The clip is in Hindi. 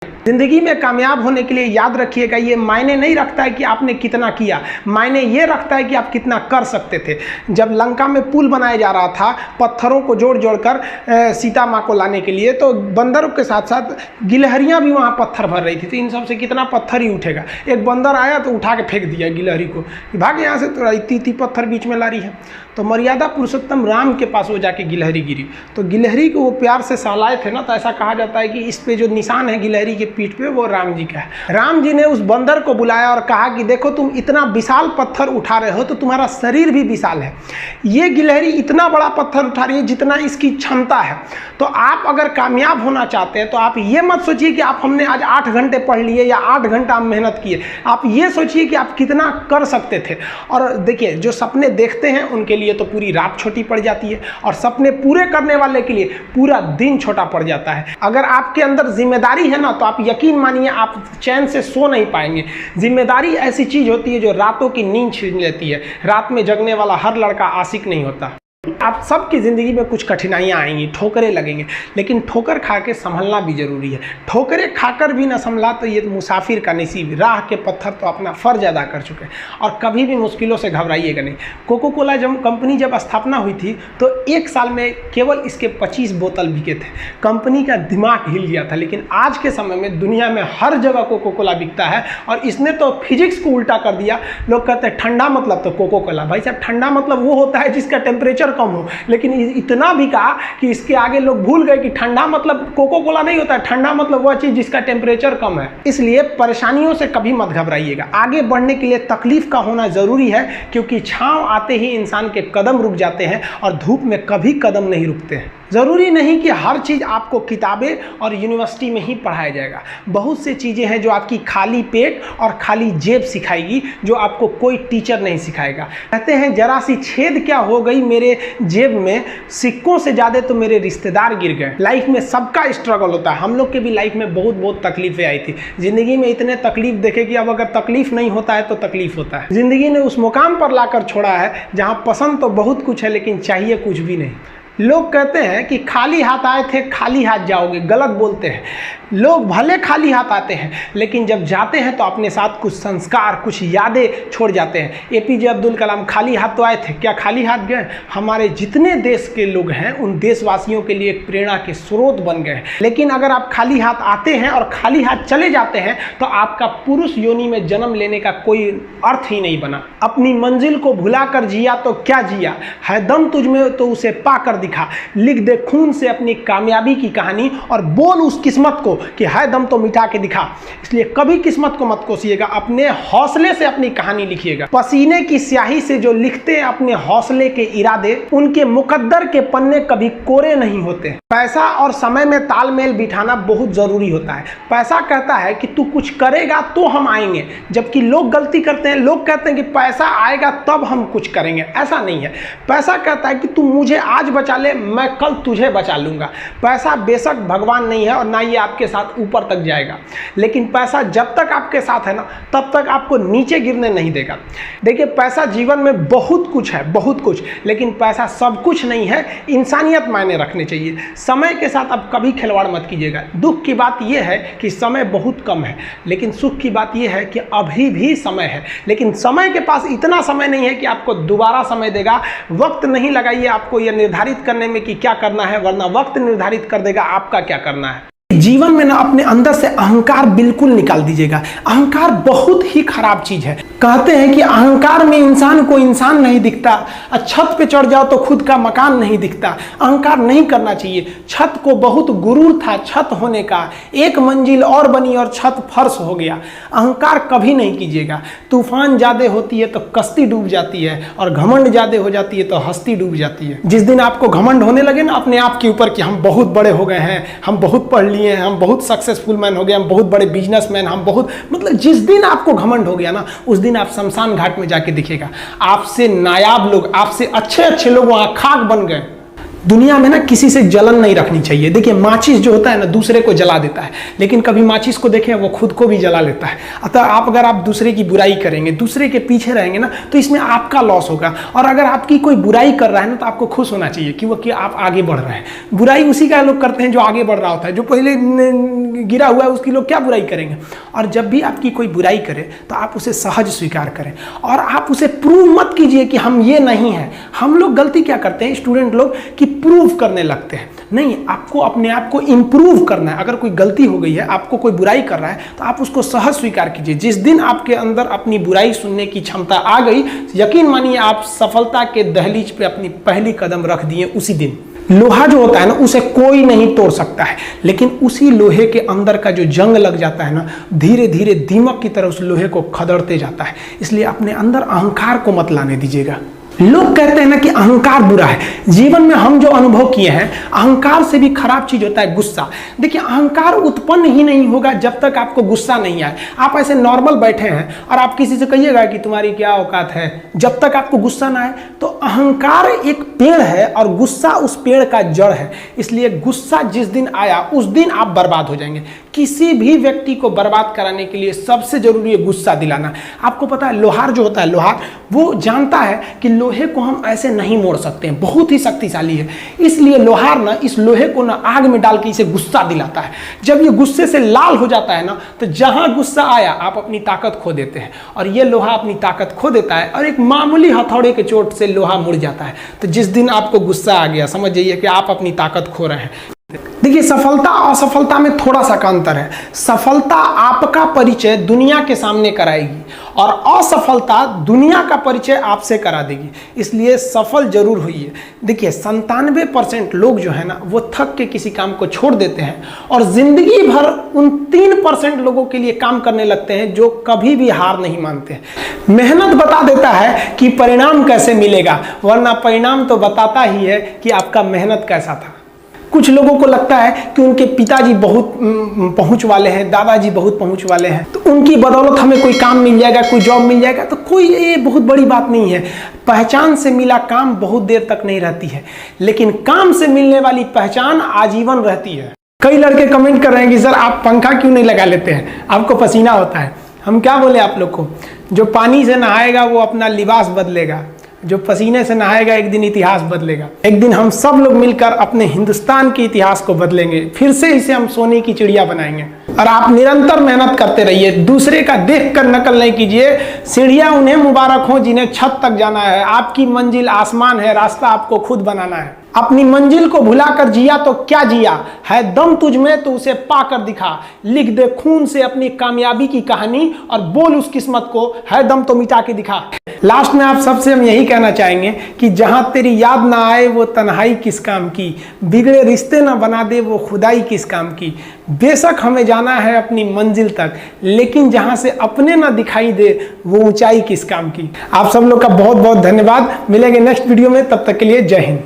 जिंदगी में कामयाब होने के लिए याद रखिएगा, ये मायने नहीं रखता है कि आपने कितना किया, मायने ये रखता है कि आप कितना कर सकते थे। जब लंका में पुल बनाया जा रहा था पत्थरों को जोड़ जोड़ कर सीता माँ को लाने के लिए, तो बंदरों के साथ साथ गिलहरियाँ भी वहाँ पत्थर भर रही थी। तो इन सबसे कितना पत्थर ही उठेगा। एक बंदर आया तो उठा के फेंक दिया गिलहरी को, भाग यहाँ से, तो इतनी पत्थर बीच में ला रही है। तो मर्यादा पुरुषोत्तम राम के पास वो जाके गिलहरी गिरी, तो गिलहरी को वो प्यार से सहलाए थे ना, तो ऐसा कहा जाता है कि इस पे जो निशान है गिलहरी के पीठ पे, वो राम जी का है। राम जी ने उस बंदर को बुलाया और कहा कि देखो तुम इतना विशाल पत्थर उठा रहे हो तो तुम्हारा शरीर भी विशाल है, ये गिलहरी इतना बड़ा पत्थर उठा रही है जितना इसकी क्षमता है। तो आप अगर कामयाब होना चाहते हैं तो आप ये मत सोचिए कि आप हमने आज 8 घंटे पढ़ लिए या 8 घंटा हम मेहनत किए, आप ये सोचिए कि आप कितना कर सकते थे। और देखिए, जो सपने देखते हैं उनके लिए तो पूरी रात छोटी पड़ जाती है, और सपने पूरे करने वाले के लिए पूरा दिन छोटा पड़ जाता है। अगर आपके अंदर जिम्मेदारी है ना, तो आप यकीन मानिए आप चैन से सो नहीं पाएंगे। जिम्मेदारी ऐसी चीज होती है जो रातों की नींद छीन लेती है। रात में जगने वाला हर लड़का आशिक नहीं होता। आप सबकी ज़िंदगी में कुछ कठिनाइयाँ आएंगी, ठोकरें लगेंगे, लेकिन ठोकर खा के संभलना भी जरूरी है। ठोकरें खाकर भी ना संभला तो ये मुसाफिर का नसीब। राह के पत्थर तो अपना फ़र्ज अदा कर चुके हैं, और कभी भी मुश्किलों से घबराइएगा नहीं। कोको कोला कंपनी जब स्थापना हुई थी तो 1 साल में केवल इसके 25 बोतल बिके थे। कंपनी का दिमाग हिल गया था। लेकिन आज के समय में दुनिया में हर जगह कोको कोला बिकता है, और इसने तो फिजिक्स को उल्टा कर दिया। लोग कहते हैं ठंडा मतलब तो कोको कोला। भाई साहब, ठंडा मतलब वो होता है जिसका टेम्परेचर कम हो, लेकिन इतना भी कहा कि इसके आगे लोग भूल गए कि ठंडा मतलब कोको कोला नहीं होता है, ठंडा मतलब वह चीज जिसका टेम्परेचर कम है। इसलिए परेशानियों से कभी मत घबराइएगा। आगे बढ़ने के लिए तकलीफ का होना जरूरी है, क्योंकि छांव आते ही इंसान के कदम रुक जाते हैं और धूप में कभी कदम नहीं रुकते हैं। ज़रूरी नहीं कि हर चीज़ आपको किताबें और यूनिवर्सिटी में ही पढ़ाया जाएगा। बहुत सी चीज़ें हैं जो आपकी खाली पेट और खाली जेब सिखाएगी, जो आपको कोई टीचर नहीं सिखाएगा। कहते हैं जरा सी छेद क्या हो गई मेरे जेब में, सिक्कों से ज़्यादा तो मेरे रिश्तेदार गिर गए। लाइफ में सबका स्ट्रगल होता है। हम लोग के भी लाइफ में बहुत तकलीफें आई थी। ज़िंदगी में इतने तकलीफ देखे कि अब अगर तकलीफ नहीं होता है तो तकलीफ होता है। ज़िंदगी ने उस मुकाम पर लाकर छोड़ा है जहाँ पसंद तो बहुत कुछ है, लेकिन चाहिए कुछ भी नहीं। लोग कहते हैं कि खाली हाथ आए थे खाली हाथ जाओगे, गलत बोलते हैं। लोग भले खाली हाथ आते हैं, लेकिन जब जाते हैं तो अपने साथ कुछ संस्कार, कुछ यादें छोड़ जाते हैं। एपीजे अब्दुल कलाम खाली हाथ तो आए थे, क्या खाली हाथ गए? हमारे जितने देश के लोग हैं उन देशवासियों के लिए एक प्रेरणा के स्रोत बन गए हैं। लेकिन अगर आप खाली हाथ आते हैं और खाली हाथ चले जाते हैं तो आपका पुरुष योनि में जन्म लेने का कोई अर्थ ही नहीं बना। अपनी मंजिल को भुलाकर जिया तो क्या जिया, है दम तुझ में तो उसे पाकर दिखा। लिख दे खून से अपनी कामयाबी की कहानी और बोल उस किस्मत को कि है दम तो मिटा के दिखा। इसलिए कभी किस्मत को मत कोसिएगा, अपने हौसले से अपनी कहानी लिखिएगा। पसीने की स्याही से जो लिखते हैं अपने हौसले के इरादे, उनके मुकद्दर के पन्ने कभी कोरे नहीं होते। पैसा और समय में तालमेल बिठाना बहुत जरूरी होता है। पैसा कहता है कि तू कुछ करेगा तो हम आएंगे, जबकि लोग गलती करते हैं। लोग कहते हैं कि पैसा आएगा तब हम कुछ करेंगे। ऐसा नहीं है। पैसा कहता है कि तू मुझे आज बचा ले, मैं कल तुझे बचा लूंगा। पैसा बेशक भगवान नहीं है और ना ये आपके साथ ऊपर तक जाएगा, लेकिन पैसा जब तक आपके साथ है ना, तब तक आपको नीचे गिरने नहीं देगा। देखिए, पैसा जीवन में बहुत कुछ है, बहुत कुछ, लेकिन पैसा सब कुछ नहीं है। इंसानियत मायने रखने चाहिए। समय के साथ आप कभी खिलवाड़ मत कीजिएगा। दुख की बात यह है कि समय बहुत कम है, लेकिन सुख की बात यह है कि अभी भी समय है। लेकिन समय के पास इतना समय नहीं है कि आपको दोबारा समय देगा। वक्त नहीं लगाइए आपको यह निर्धारित करने में कि क्या करना है, वरना वक्त निर्धारित कर देगा आपका क्या करना है। जीवन में ना अपने अंदर से अहंकार बिल्कुल निकाल दीजिएगा। अहंकार बहुत ही खराब चीज है। कहते हैं कि अहंकार में इंसान को इंसान नहीं दिखता, छत पे चढ़ जाओ तो खुद का मकान नहीं दिखता। अहंकार नहीं करना चाहिए। छत को बहुत गुरूर था छत होने का, एक मंजिल और बनी और छत फर्श हो गया। अहंकार कभी नहीं कीजिएगा। तूफान ज्यादा होती है तो कश्ती डूब जाती है, और घमंड ज्यादा हो जाती है तो हस्ती डूब जाती है। जिस दिन आपको घमंड होने लगे ना अपने आप के ऊपर कि हम बहुत बड़े हो गए हैं, हम बहुत पढ़ लिए, हम बहुत सक्सेसफुल मैन हो गए, हम बहुत बड़े बिजनेसमैन, हम बहुत, मतलब जिस दिन आपको घमंड हो गया ना, उस दिन आप शमशान घाट में जाके दिखेगा आपसे नायाब लोग, आपसे अच्छे अच्छे लोग वहां खाक बन गए। दुनिया में ना किसी से जलन नहीं रखनी चाहिए। देखिए माचिस जो होता है ना दूसरे को जला देता है, लेकिन कभी माचिस को देखें वो खुद को भी जला लेता है। अतः अगर आप दूसरे की बुराई करेंगे, दूसरे के पीछे रहेंगे ना, तो इसमें आपका लॉस होगा। और अगर आपकी कोई बुराई कर रहा है ना तो आपको खुश होना चाहिए कि आप आगे बढ़ रहे हैं। बुराई उसी का लोग करते हैं जो आगे बढ़ रहा होता है, जो पहले गिरा हुआ है उसकी लोग क्या बुराई करेंगे। और जब भी आपकी कोई बुराई करे तो आप उसे सहज स्वीकार करें और आप उसे प्रूव मत कीजिए कि हम ये नहीं हैं। हम लोग गलती क्या करते हैं स्टूडेंट लोग कि प्रूव करने लगते हैं। नहीं, आपको अपने आप को इंप्रूव करना है। अगर कोई गलती हो गई है, आपको कोई बुराई कर रहा है, तो आप उसको सहज स्वीकार कीजिए। जिस दिन आपके अंदर अपनी बुराई सुनने की क्षमता आ गई, यकीन मानिए आप सफलता के दहलीज पे अपनी पहली कदम रख दिए उसी दिन। लोहा जो होता है ना उसे कोई नहीं तोड़ सकता है, लेकिन उसी लोहे के अंदर का जो जंग लग जाता है ना, धीरे धीरे दीमक की तरह उस लोहे को खदड़ते जाता है। इसलिए अपने अंदर अहंकार को मत लाने दीजिएगा। लोग कहते हैं ना कि अहंकार बुरा है। जीवन में हम जो अनुभव किए हैं, अहंकार से भी खराब चीज होता है गुस्सा। देखिए अहंकार उत्पन्न ही नहीं होगा जब तक आपको गुस्सा नहीं आए। आप ऐसे नॉर्मल बैठे हैं और आप किसी से कहिएगा कि तुम्हारी क्या औकात है, जब तक आपको गुस्सा ना आए। तो अहंकार एक पेड़ है और गुस्सा उस पेड़ का जड़ है। इसलिए गुस्सा जिस दिन आया उस दिन आप बर्बाद हो जाएंगे। किसी भी व्यक्ति को बर्बाद कराने के लिए सबसे जरूरी है गुस्सा दिलाना। आपको पता है लोहार जो होता है, लोहार वो जानता है कि लोहे को हम ऐसे नहीं मोड़ सकते हैं, बहुत ही शक्तिशाली है। इसलिए लोहार ना इस लोहे को ना आग में डाल के इसे गुस्सा दिलाता है। जब ये गुस्से से लाल हो जाता है ना, तो जहां गुस्सा आया आप अपनी ताकत खो देते हैं। और ये लोहा अपनी ताकत खो देता है और एक मामूली हथौड़े के चोट से लोहा मुड़ जाता है। तो जिस दिन आपको गुस्सा आ गया, समझ जाइए कि आप अपनी ताकत खो रहे हैं। देखिए सफलता और असफलता में थोड़ा सा का अंतर है। सफलता आपका परिचय दुनिया के सामने कराएगी और असफलता दुनिया का परिचय आपसे करा देगी। इसलिए सफल जरूर होइए। देखिए 97% लोग जो है ना वो थक के किसी काम को छोड़ देते हैं और जिंदगी भर उन 3% लोगों के लिए काम करने लगते हैं जो कभी भी हार नहीं मानते हैं। मेहनत बता देता है कि परिणाम कैसे मिलेगा, वरना परिणाम तो बताता ही है कि आपका मेहनत कैसा था। कुछ लोगों को लगता है कि उनके पिताजी बहुत पहुंच वाले हैं, दादाजी बहुत पहुंच वाले हैं, तो उनकी बदौलत हमें कोई काम मिल जाएगा, कोई जॉब मिल जाएगा। तो कोई ये बहुत बड़ी बात नहीं है। पहचान से मिला काम बहुत देर तक नहीं रहती है, लेकिन काम से मिलने वाली पहचान आजीवन रहती है। कई लड़के कमेंट कर रहे हैं कि सर आप पंखा क्यों नहीं लगा लेते हैं, आपको पसीना होता है। हम क्या बोले आप लोग को, जो पानी से नहाएगा वो अपना लिबास बदलेगा, जो पसीने से नहाएगा एक दिन इतिहास बदलेगा। एक दिन हम सब लोग मिलकर अपने हिंदुस्तान के इतिहास को बदलेंगे, फिर से इसे हम सोने की चिड़िया बनाएंगे। और आप निरंतर मेहनत करते रहिए, दूसरे का देख कर नकल नहीं कीजिए। सीढ़ियां उन्हें मुबारक हो जिन्हें छत तक जाना है। आपकी मंजिल आसमान है, रास्ता आपको खुद बनाना है। अपनी मंजिल को भुलाकर जिया तो क्या जिया है, दम तुझ में तो उसे पाकर दिखा। लिख दे खून से अपनी कामयाबी की कहानी और बोल उस किस्मत को, है दम तो मिटा के दिखा। लास्ट में आप सबसे हम यही कहना चाहेंगे कि जहां तेरी याद ना आए वो तन्हाई किस काम की, बिगड़े रिश्ते ना बना दे वो खुदाई किस काम की। बेशक हमें जाना है अपनी मंजिल तक, लेकिन जहां से अपने ना दिखाई दे वो ऊंचाई किस काम की। आप सब लोग का बहुत बहुत धन्यवाद। मिलेंगे नेक्स्ट वीडियो में, तब तक के लिए जय हिंद।